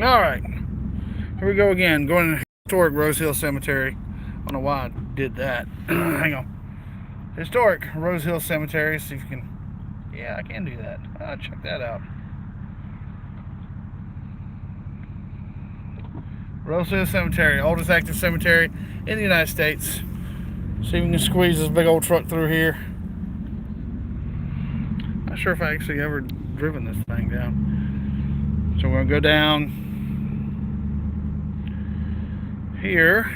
Alright, here we go again. Going to historic Rose Hill Cemetery. I don't know why I did that. Hang on. Historic Rose Hill Cemetery. See if you can. Yeah, I can do that. Check that out. Rose Hill Cemetery, oldest active cemetery in the United States. See if we can squeeze this big old truck through here. Not sure if I actually ever driven this thing down. So we're gonna go down here.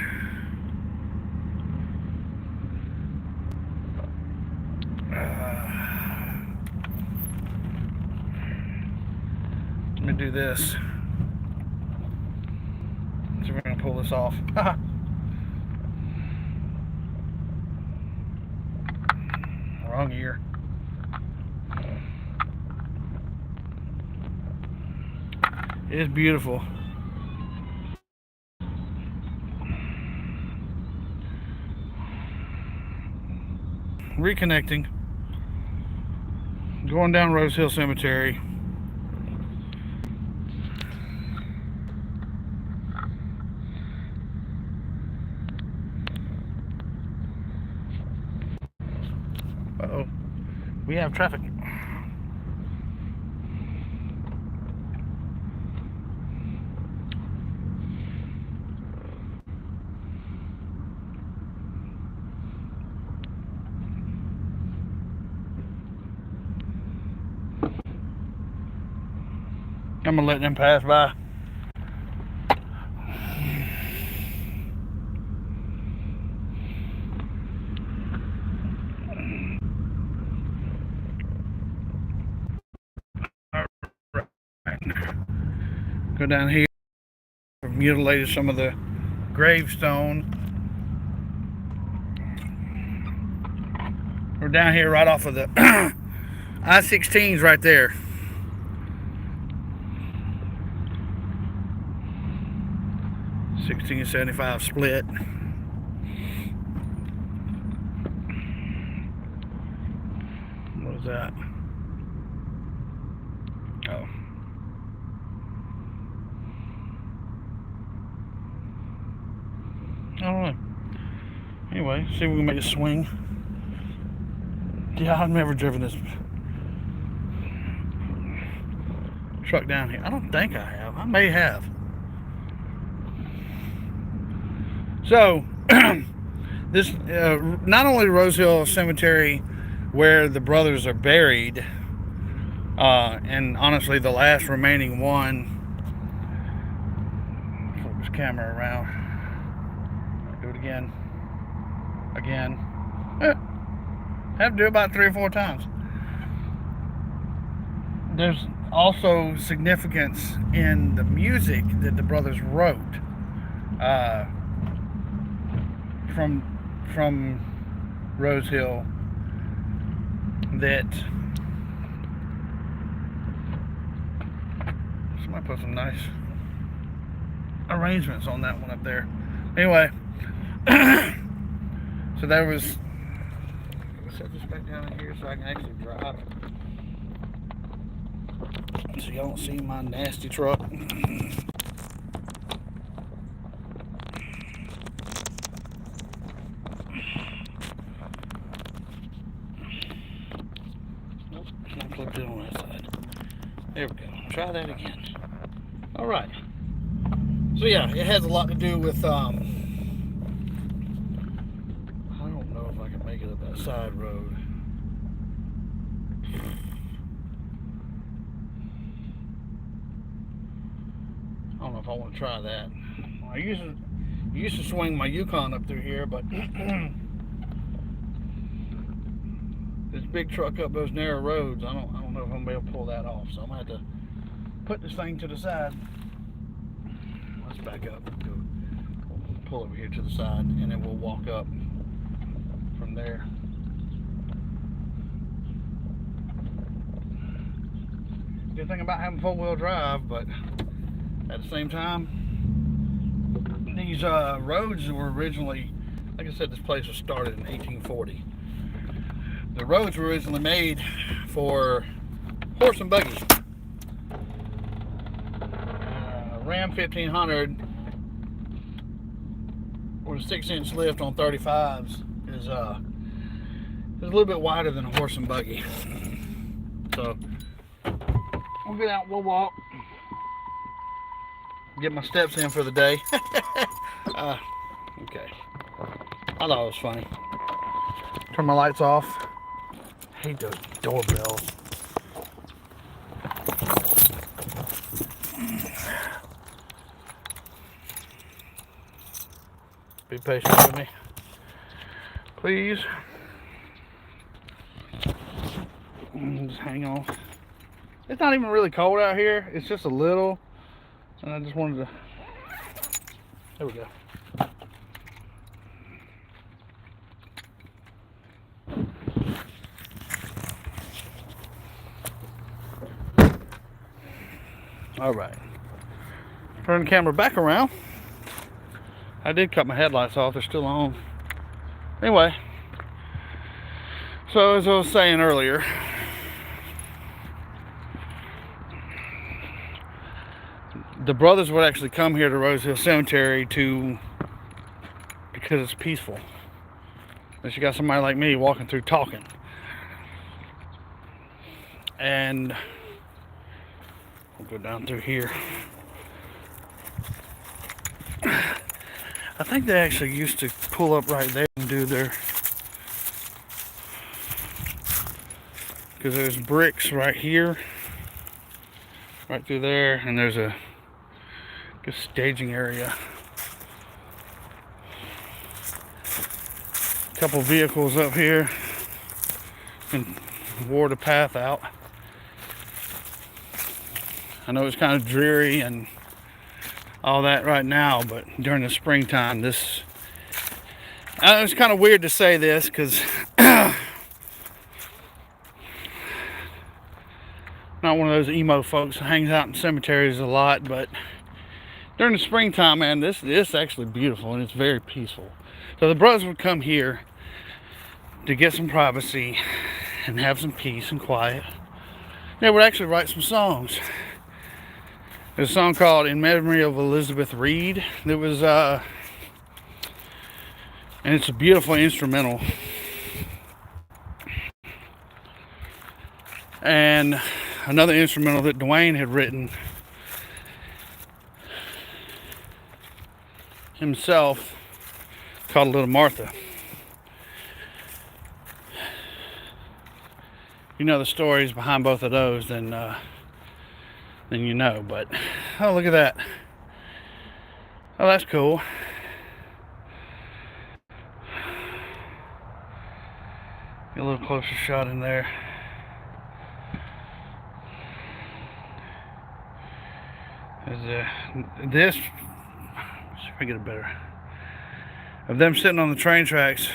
Let me do this. So we're gonna pull this off. Wrong ear. It is beautiful. Reconnecting. Going down Rose Hill Cemetery. Uh-oh. We have traffic. I'm gonna let them pass by. Go down here. Mutilated some of the gravestone. We're down here right off of the I-16's right there. $16.75 split. What is that? Oh. I don't know. Anyway, see if we can make it swing. Yeah, I've never driven this truck down here. I don't think I have. I may have. So, this not only Rose Hill Cemetery, where the brothers are buried, and honestly the last remaining one. Flip this camera around. Do it again. Have to do it about 3 or 4 times. There's also significance in the music that the brothers wrote. From Rose Hill, that somebody put some nice arrangements on that one up there. Anyway, so there was. Let's set this back down in here so I can actually drive. So y'all don't see my nasty truck. Flipped it on that side. There we go. Try that again. All right. So yeah, it has a lot to do with I don't know if I can make it up that side road. I don't know if I want to try that. I used to swing my Yukon up through here, but this big truck up those narrow roads, I don't know if I'm gonna be able to pull that off. So I'm gonna have to put this thing to the side. Let's back up. Pull over here to the side, and then we'll walk up from there. Good thing about having 4-wheel drive, but at the same time, these roads were originally, like I said, this place was started in 1840. The roads were originally made for horse and buggy. Ram 1500 with a 6-inch lift on 35s is a little bit wider than a horse and buggy. So we'll get out, we'll walk, get my steps in for the day. Okay. I thought it was funny. Turn my lights off. I hate those doorbells. Be patient with me, please. Just hang on. It's not even really cold out here. It's just a little. And I just wanted to. There we go. All right. Turn the camera back around. I did cut my headlights off. They're still on. Anyway. So as I was saying earlier, the brothers would actually come here to Rose Hill Cemetery because it's peaceful. Unless you got somebody like me walking through talking. And we'll go down through here. I think they actually used to pull up right there and do their, because there's bricks right here, right through there, and there's a good staging area. A couple vehicles up here and wore the path out. I know it's kind of dreary and all that right now, but during the springtime, it's kind of weird to say this because not one of those emo folks that hangs out in cemeteries a lot, but during the springtime, man, this is actually beautiful and it's very peaceful. So the brothers would come here to get some privacy and have some peace and quiet. They would actually write some songs. There's a song called In Memory of Elizabeth Reed. That was, and it's a beautiful instrumental. And another instrumental that Dwayne had written himself called Little Martha. You know the stories behind both of those, then you know. But oh, look at that. Oh, that's cool. Get a little closer shot in there. This, see if I get it better, of them sitting on the train tracks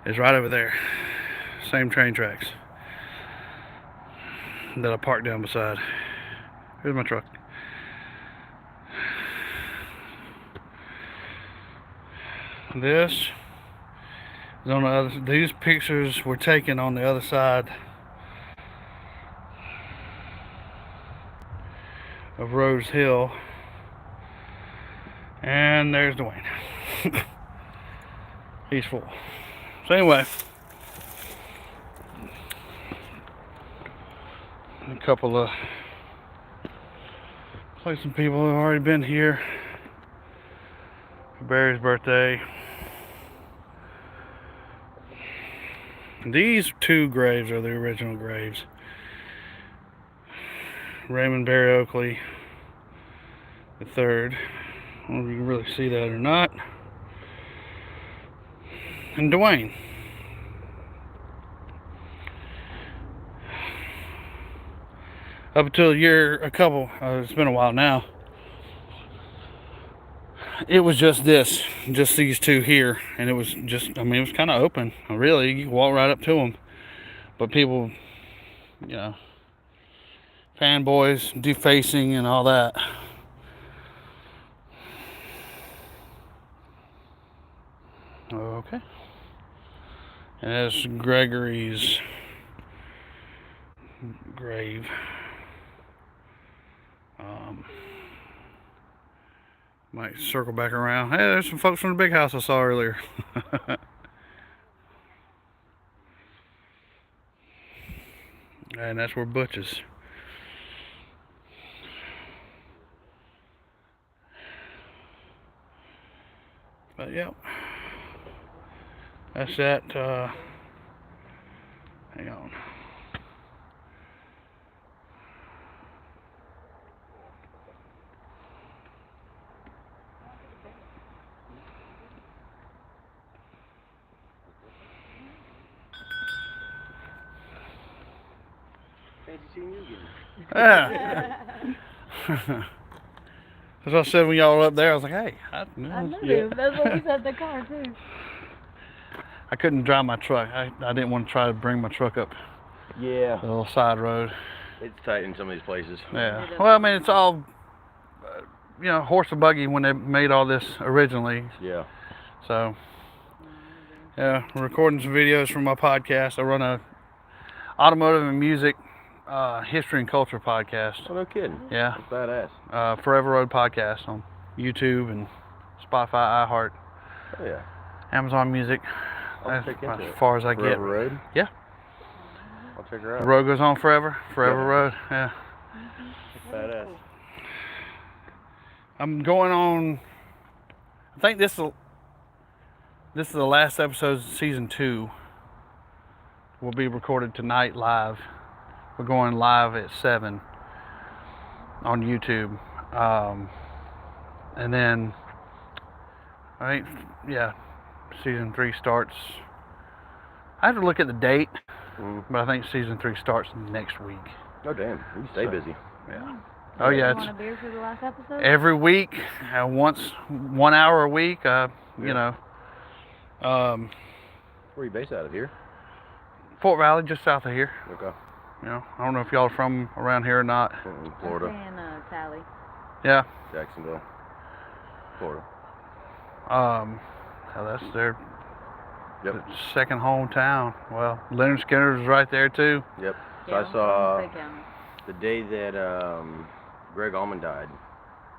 is right over there. Same train tracks that I parked down beside. Here's my truck. This is on the other. These pictures were taken on the other side of Rose Hill. And there's Dwayne. He's full. So anyway, a couple of some people have already been here for Barry's birthday. These two graves are the original graves. Raymond Barry Oakley the third. I don't know if you can really see that or not. And Dwayne. Up until it's been a while now, it was just these two here, and it was just, I mean, it was kind of open, really. You could walk right up to them, but people, you know, fanboys, defacing and all that. Okay. And that's Gregory's grave. Might circle back around. Hey, there's some folks from the big house I saw earlier. And that's where Butch is. But yep. That's that. Hang on. Fancy seeing you again. Yeah. As I said when y'all were up there, I was like, hey. I knew you. That's what we said in the car, too. I couldn't drive my truck. I didn't want to try to bring my truck up Yeah. the little side road. It's tight in some of these places. Yeah. Well, I mean, it's all, horse and buggy when they made all this originally. Yeah. So, yeah, I'm recording some videos for my podcast. I run a automotive and music history and culture podcast. Oh, no kidding. Yeah. That's badass. Forever Road podcast on YouTube and Spotify, iHeart, Oh, yeah. Amazon Music. I'll That's check into as it. far as I Forever get. Road? Yeah. I'll check her The out. road goes on forever. Forever Road. Yeah. That's badass. I'm going on. I think this is the last episode of season 2. Will be recorded tonight live. We're going live at 7 on YouTube, and then I think season 3 starts. I have to look at the date, but I think season 3 starts next week. Oh, damn. You stay busy. Yeah. Oh yeah, You want a beer for the last episode? every week, 1 hour a week. You know, Where are you based out of here? Fort Valley, just south of here. Okay. I don't know if y'all are from around here or not. In Florida. I'm saying Cali. Yeah. Jacksonville. Florida. That's their Yep. second hometown. Well, Leonard Skinner's right there too. Yep. So Yeah, I saw Big County. the day that Greg Allman died.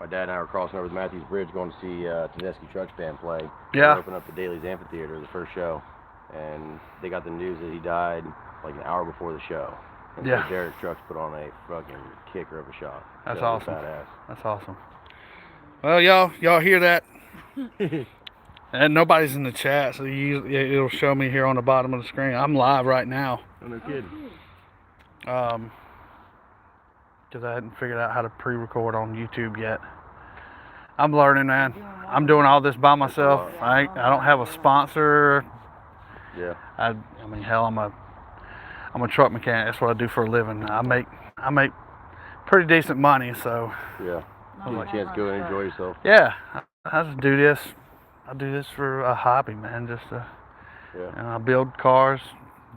My dad and I were crossing over the Matthews Bridge going to see Tedeschi Trucks Band play. Yeah. They opened up the Daly's Amphitheater, the first show. And they got the news that he died like an hour before the show. And Yeah. so Derek Trucks put on a fucking kicker of a shot. That's So it was awesome. Badass. That's awesome. Well, y'all hear that? And nobody's in the chat, so it'll show me here on the bottom of the screen. I'm live right now. Oh, no kidding. Because I hadn't figured out how to pre-record on YouTube yet. I'm learning, man. I'm doing all this by myself. I don't have a sponsor. Yeah. I mean, hell, I'm a truck mechanic. That's what I do for a living. I make pretty decent money, so Yeah. Give you a chance to go and enjoy yourself. yeah, I just do this. I do this for a hobby, man. Just Yeah. I build cars,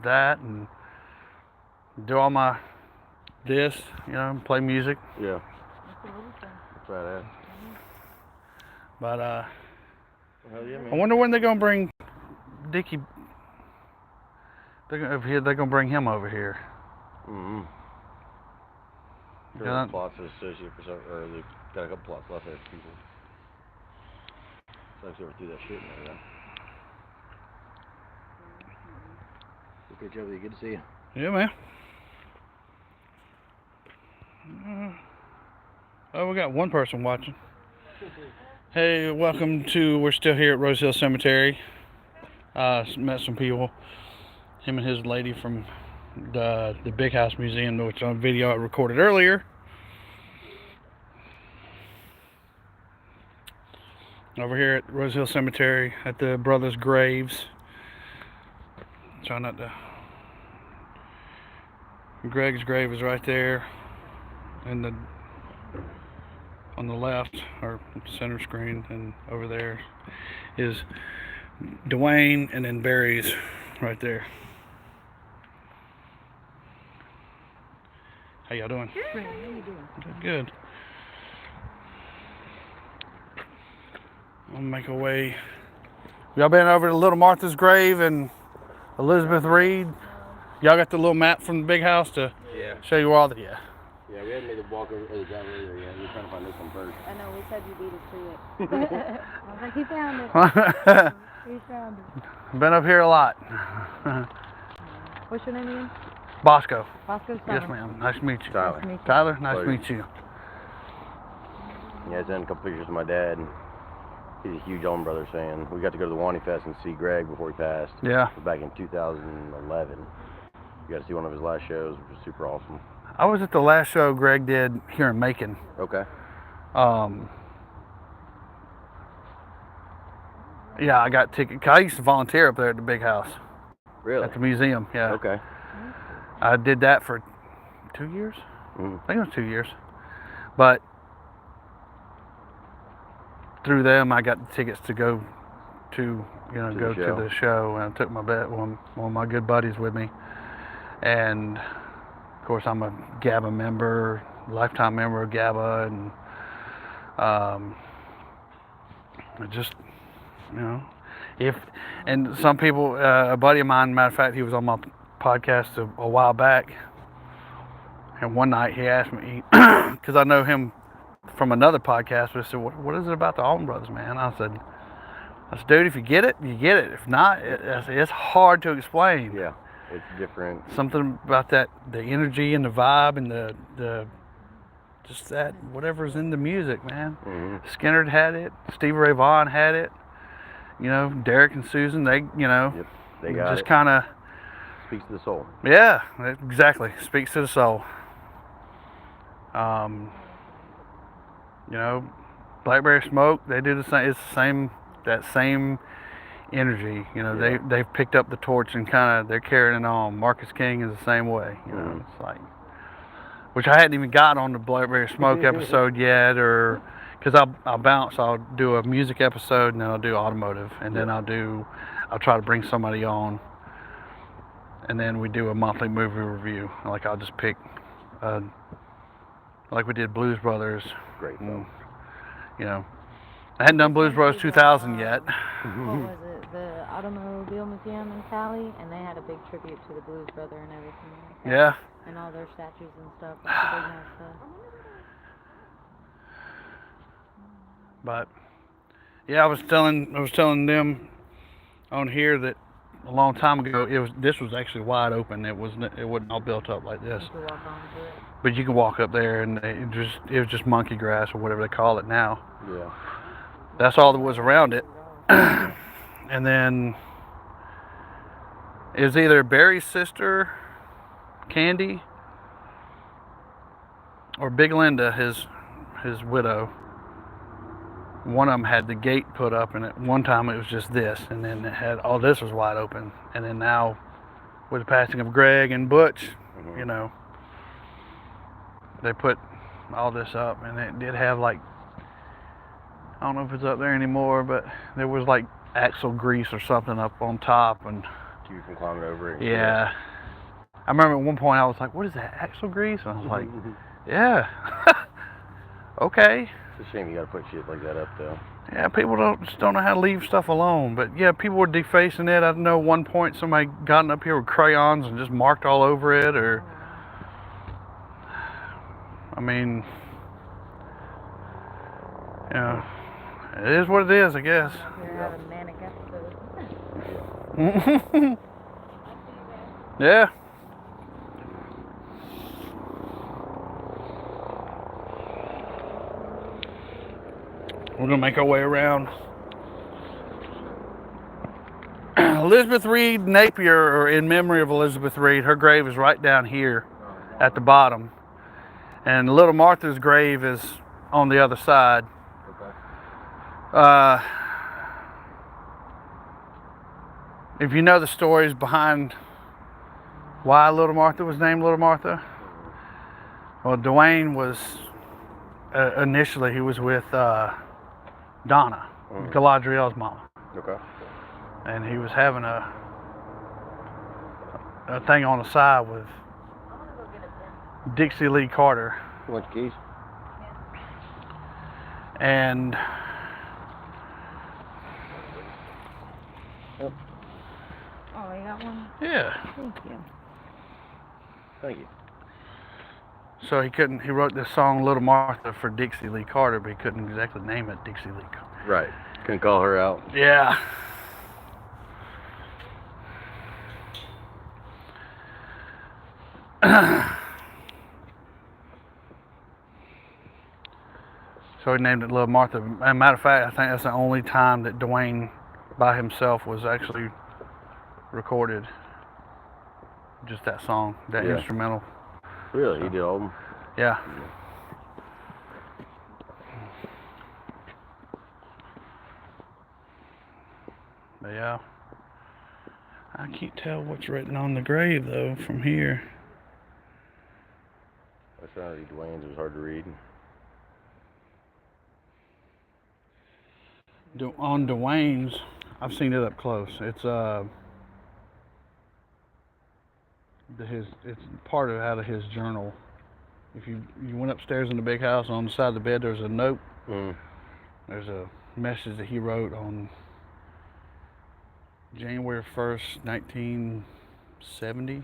and do all my play music. Yeah. Absolutely. That's badass. But Hell yeah, man. I wonder when they're gonna bring Dickie. They're gonna bring him over here. Mm-hmm. Sure, Yeah. the plots associated for some, or they've got a couple plots left there for people. So I've ever threw that shit in there, though. Okay, Joey, good to see you. Yeah, man. Oh, we got one person watching. Hey, welcome to. We're still here at Rose Hill Cemetery. Met some people. Him and his lady from the Big House Museum, which on video I recorded earlier. Over here at Rose Hill Cemetery at the brothers' graves. Try not to. Greg's grave is right there, and on the left or center screen, and over there is Dwayne, and then Barry's right there. How y'all doing? Good. How you doing? Good. I'll make a way. Y'all been over to Little Martha's grave and Elizabeth Reed? Y'all got the little map from the big house to Yeah. show you all the, yeah. Yeah, we hadn't made the walk over the drive either yet. We were trying to find this one first. I know, we said you beat us to it. I was like, he found it. He found it. Been up here a lot. What's your name again? Bosco. Bosco Yes, Summer. ma'am. Nice to meet you. Tyler. Nice to meet you. Tyler, nice to Pleasure. meet you. Yeah, I sent a couple pictures of my dad. He's a huge Allman Brothers fan. We got to go to the Wani Fest and see Greg before he passed. Yeah. It was back in 2011. We got to see one of his last shows, which was super awesome. I was at the last show Greg did here in Macon. Okay. Yeah, I got tickets. I used to volunteer up there at the big house. Really? At the museum, yeah. Okay. I did that for 2 years. Mm. I think it was 2 years. But through them, I got the tickets to go to, go to the show. And I took one of my good buddies with me. And of course, I'm a GABA member, lifetime member of GABA, and I just, and some people, a buddy of mine, matter of fact, he was on my podcast a while back, and one night he asked me, because I know him from another podcast, but I said, what is it about the Allman Brothers, man? I said, dude, if you get it, you get it. If not, it's hard to explain. Yeah, it's different. Something about that, the energy and the vibe and the just that, whatever's in the music, man. Mm-hmm. Skinner had it, Stevie Ray Vaughan had it, Derek and Susan, they Yep, they got just it. kind of, Speaks to the soul. yeah, exactly, speaks to the soul. Blackberry Smoke, they do the same. It's the same, that same energy. Yeah. They've picked up the torch and kind of they're carrying it on. Marcus King is the same way. Mhm. It's like, which I hadn't even got on the Blackberry Smoke episode yet, or because I'll bounce. I'll do a music episode and then I'll do automotive, and then I'll try to bring somebody on, and then we do a monthly movie review. Like I'll just pick, like we did Blues Brothers. Great film. I hadn't done Blues Brothers 2000 yet. What was it? The Automobile Museum in Cali, and they had a big tribute to the Blues Brother and everything. Like that. Yeah. And all their statues and stuff. That's a big nice stuff. But yeah, I was telling them on here that a long time ago this was actually wide open. It wasn't all built up like this. You could walk onto it. But you can walk up there and it was just monkey grass or whatever they call it now. Yeah. That's all that was around it. And then it was either Barry's sister, Candy, or Big Linda, his widow. One of them had the gate put up, and at one time it was just this, and then it had all this was wide open. And then now, with the passing of Greg and Butch, Mm-hmm. They put all this up, and it did have like, I don't know if it's up there anymore, but there was like axle grease or something up on top, and Keep you from climbing over it. yeah. I remember at one point I was like, "What is that, axle grease?" And I was like, "Yeah, okay." It's a shame you gotta put shit like that up though. Yeah, people just don't know how to leave stuff alone. But yeah, people were defacing it. I know one point somebody gotten up here with crayons and just marked all over it, or I mean, it is what it is, I guess. Here had a manic episode. Yeah. We're gonna make our way around. Elizabeth Reed Napier, or in memory of Elizabeth Reed, her grave is right down here at the bottom. And Little Martha's grave is on the other side. Okay. If you know the stories behind why Little Martha was named Little Martha, well, Dwayne was, initially he was with Donna, Galadriel's mama. Okay. And he was having a thing on the side with Dixie Lee Carter. You want your keys? And Oh, you got one? yeah, Thank you. Thank you. So he wrote this song Little Martha for Dixie Lee Carter, but he couldn't exactly name it Dixie Lee Carter. Right. Couldn't call her out. Yeah. So he named it Little Martha. As a matter of fact, I think that's the only time that Dwayne by himself was actually recorded. Just that song, that Yeah. instrumental. Really? He did all of them? Yeah. But yeah. I can't tell what's written on the grave though from here. I was trying to read Dwayne's. It was hard to read. On Dwayne's, I've seen it up close. It's it's part of out of his journal. If you went upstairs in the big house, on the side of the bed there's a note. There's a message that he wrote on January 1st, 1970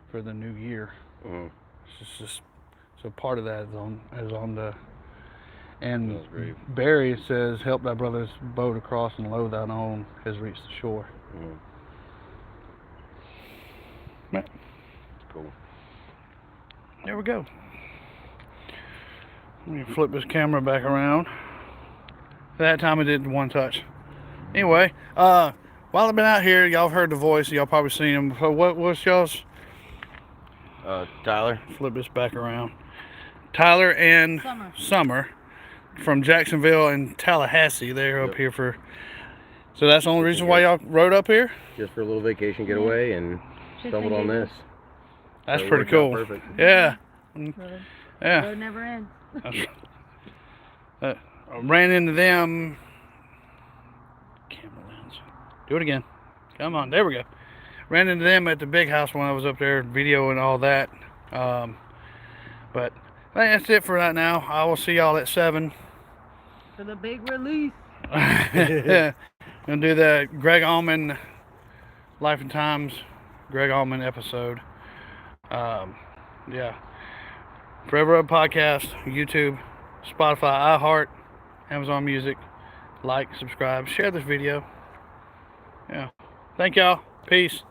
for the new year. It's just so part of that is on the. And That's great. Barry says, "Help thy brother's boat across, and lo, thine own has reached the shore." Right. Cool. There we go. Let me flip this camera back around. That time I did one touch. Anyway, while I've been out here, y'all have heard the voice. Y'all probably seen him. So what's y'all's? Tyler. Flip this back around. Tyler and Summer from Jacksonville and Tallahassee. They're up here for. So that's the only reason why y'all rode up here? Just for a little vacation getaway and stumbled on this. That's So it pretty worked out cool. perfect. Yeah. Yeah. Road never ends. I ran into them. Camera lens. Do it again. Come on. There we go. Ran into them at the big house when I was up there videoing all that. But I think that's it for right now. I will see y'all at 7. For the big release. Gonna do the Greg Allman Life and Times Greg Allman episode. Yeah. Forever Up Podcast, YouTube, Spotify, iHeart, Amazon Music. Like, subscribe, share this video. Yeah. Thank y'all. Peace.